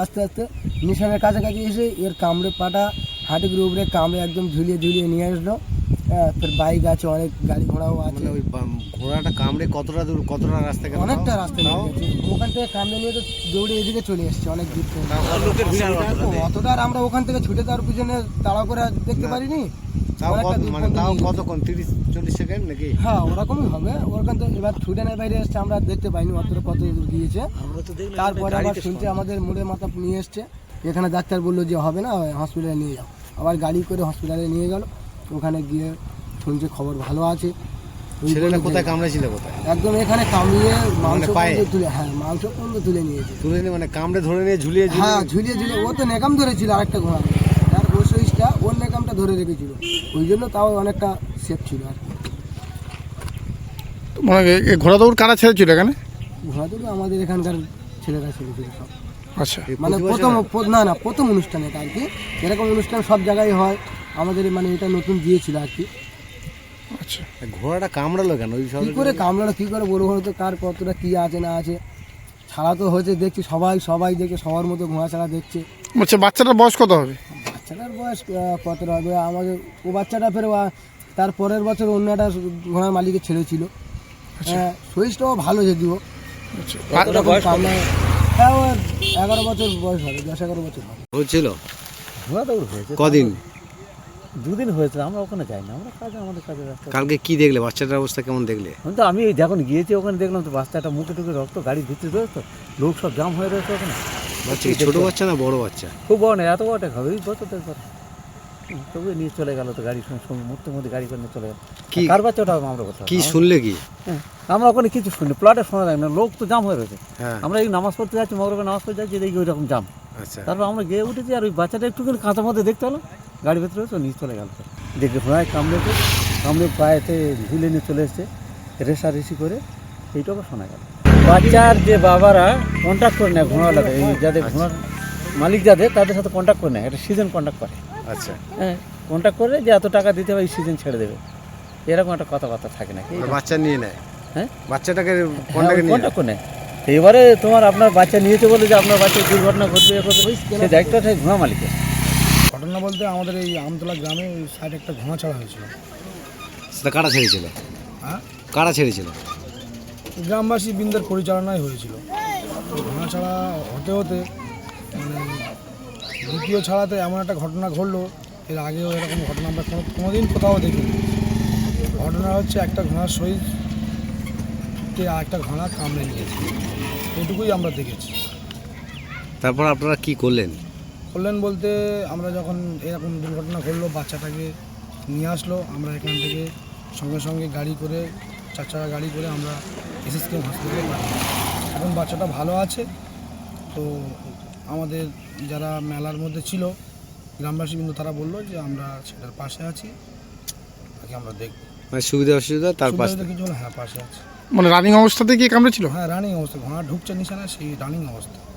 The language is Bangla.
আস্তে আস্তে নিশানের কাছাকাছি এসে এর কামড়ে পাটা হাঁটুর উপরে কামড়ে একদম ঝুলিয়ে ঝুলিয়ে নিয়ে আসলো। তোর বাইক আছে, অনেক গাড়ি ঘোড়াও আছে। ওই ঘোড়াটা কামড়ে কতটা দূর, কতটা রাস্তা গেল? অনেকটা রাস্তা নিয়ে গেছে। ওখান থেকে কামড়ে নিয়ে তো দৌড়ে এদিকে চলে এসছে অনেক দূর থেকে। অতটা আর আমরা ওখান থেকে ছুটে তার পিছনে তাড়া করে দেখতে পারিনি। তাও কতক্ষণ, 30-40 সেকেন্ড নাকি? হ্যাঁ, ওরকমই হবে। ওখান থেকে এবার ছুটে নেয় বাইরে এসছে, আমরা দেখতে পাইনি অতটা কত দূর গিয়েছে। তারপরে আবার শুনছে আমাদের মোড়ে মাথা নিয়ে এসছে, এখানে ডাক্তার বললো যে হবে না, হসপিটালে নিয়ে যাও। আবার গাড়ি করে হসপিটালে নিয়ে গেল। ওখানে গিয়ে শুনছে খবর ভালো আছে। ছেলেটা কোথায় কামড়েছিল? কোথায়? একদম এখানে কামড়িয়ে মাংস তুলে, হ্যাঁ মাংস পর্যন্ত তুলে নিয়েছে। তুলে নিয়ে মানে কামড়ে ধরে নিয়ে ঝুলিয়ে? হ্যাঁ, ঝুলিয়ে ঝুলিয়ে। ও তো নেকাম ধরেছিল আরেকটা ঘোড়া, তার বসইসটা ওর নেকামটা ধরে রেখেছিল, ওই জন্য তাও অনেকটা সেফ ছিল আর কি। মানে ঘোড়া দৌড় কারা ছেড়েছিল এখানে? ঘোড়া দৌড় আমাদের এখানকার ছেলেরা ছেড়েছিল সব। আচ্ছা, মানে প্রথম অনুষ্ঠানে আর কি। এরকম অনুষ্ঠান সব জায়গায় হয়, আমাদের মানে এটা নতুন দিয়েছিল আর কি। আচ্ছা, ঘোড়াটা কামড়ালো কেন? কী করে কামড়ালো কী করে বলবো, হয়তো কার কতটা কী আছে না আছে। ছাড়া তো হয়েছে দেখছি, সবাই দেখে সবার মতো ঘোড়া ছাড়া দেখছে। আচ্ছা, বাচ্চাটার বয়স কত হবে? বাচ্চাটার বয়স কতটা হবে? আমাদের ও বাচ্চাটা ফের তার পরের বছর অন্য একটা ঘোড়ার মালিকের ছেলে ছিল। হ্যাঁ, শরীরটাও ভালো যদিও। হ্যাঁ, ও 11 বছর বয়স হবে, 10-11 বছর হবে। হচ্ছিল ঘোড়া দৌড় হয়েছে কদিন? দুদিন হয়েছে। আমরা ওখানে যাই না, আমরা আমাদের কাজে ব্যস্ত। কালকে কি দেখলে? বাচ্চাটার অবস্থা কেমন দেখলে? তো আমি যখন গিয়েছি ওখানে দেখলাম তো বাচ্চাটা মুখে টুকে রক্ত, গাড়ির ভিতরে রয়েছে, লোক সব জাম হয়ে রয়েছে ওখানে। বাচ্চা ছোট বাচ্চা না বড় বাচ্চা? খুব বড় না, এত বড়টা হবে এই বছরদের পরে। তবু নিয়ে চলে গেল তো গাড়ির সঙ্গে মুহূর্তের মধ্যে গাড়ি করে নিয়ে চলে গেল। কি কার বাচ্চা ওটা আমরা কোথাও কি শুনলে? কি আমরা ওখানে কিছু শুনি, প্লটে শোনা যায় না, লোক তো জাম হয়ে রয়েছে। হ্যাঁ, আমরা এই নামাজ পড়তে যাচ্ছি, মগরবে নামাজ পড়তে যাচ্ছি, দেখি ওই রকম জাম। আচ্ছা, তারপর আমরা গিয়ে উঠেছি, আর ওই বাচ্চাটা একটুখানি কাঁচার মধ্যে দেখতে হলো, গাড়ির ভেতরে তো নিয়ে চলে গেল। দেখে ঘোড়ায় কামড়েছে, কামড়ে পায়েতে ঝুলে নিয়ে চলে এসছে, রেসারেসি করে এইটুকু শোনা গেল। বাচ্চার যে বাবারা কন্ট্যাক্ট করে নেয় ঘোড়াটাতে, এই যাদের ঘোড়ার মালিক যাদের, তাদের সাথে কন্ট্যাক্ট করে নেয়, একটা সিজন কন্ট্যাক্ট করে। আচ্ছা, হ্যাঁ, কন্ট্যাক্ট করে যে এত টাকা দিতে হবে, এই সিজন ছেড়ে দেবে, এরকম একটা কথাবার্তা থাকে নাকি? বাচ্চা নিয়ে নেয়? হ্যাঁ, বাচ্চাটাকে কন্ট্যাক্ট করে নেয়। এবারে তোমার আপনার বাচ্চা নিয়েছে বলে যে আপনার বাচ্চার দুর্ঘটনা ঘটবে, সে দায়িত্বটা ঘোড়া মালিকের। ঘটনা বলতে আমাদের এই আমতলা গ্রামে ওই সাইডে একটা ঘোড়া ছাড়া হয়েছিল। সেটা কারা ছেড়েছিল? হ্যাঁ, কারা ছেড়েছিল? গ্রামবাসী বৃন্দের পরিচালনায় হয়েছিল। ঘোড়া ছাড়া হতে হতে মানে দ্বিতীয় ছাড়াতে এমন একটা ঘটনা ঘটলো, এর আগেও এরকম ঘটনা আমরা কোনোদিন কোথাও দেখিনি। ঘটনা হচ্ছে একটা ঘোড়ার শরীরকে আর একটা ঘোড়া কামড়ে নিয়েছে, এটুকুই আমরা দেখেছি। তারপর আপনারা কি করলেন? বলতে আমরা যখন এরকম দুর্ঘটনা ঘটলো, বাচ্চাটাকে নিয়ে আসলো, আমরা এখান থেকে সঙ্গে সঙ্গে গাড়ি করে, 4 চাকা গাড়ি করে আমরা এসএসকেএম হসপিটালে পাঠাই। এখন বাচ্চাটা ভালো আছে। তো আমাদের যারা মেলার মধ্যে ছিল গ্রামবাসী, কিন্তু তারা বললো যে আমরা সেটার পাশে আছি, তাকে আমরা দেখব। মানে সুবিধা অসুবিধা তার পাশে কিছু হলো, হ্যাঁ পাশে আছে। মানে রানিং অবস্থাতে কি কামড়েছিল? হ্যাঁ, রানিং অবস্থা, ঘোড়া ঢুকছে নিশানা, সেই রানিং অবস্থা।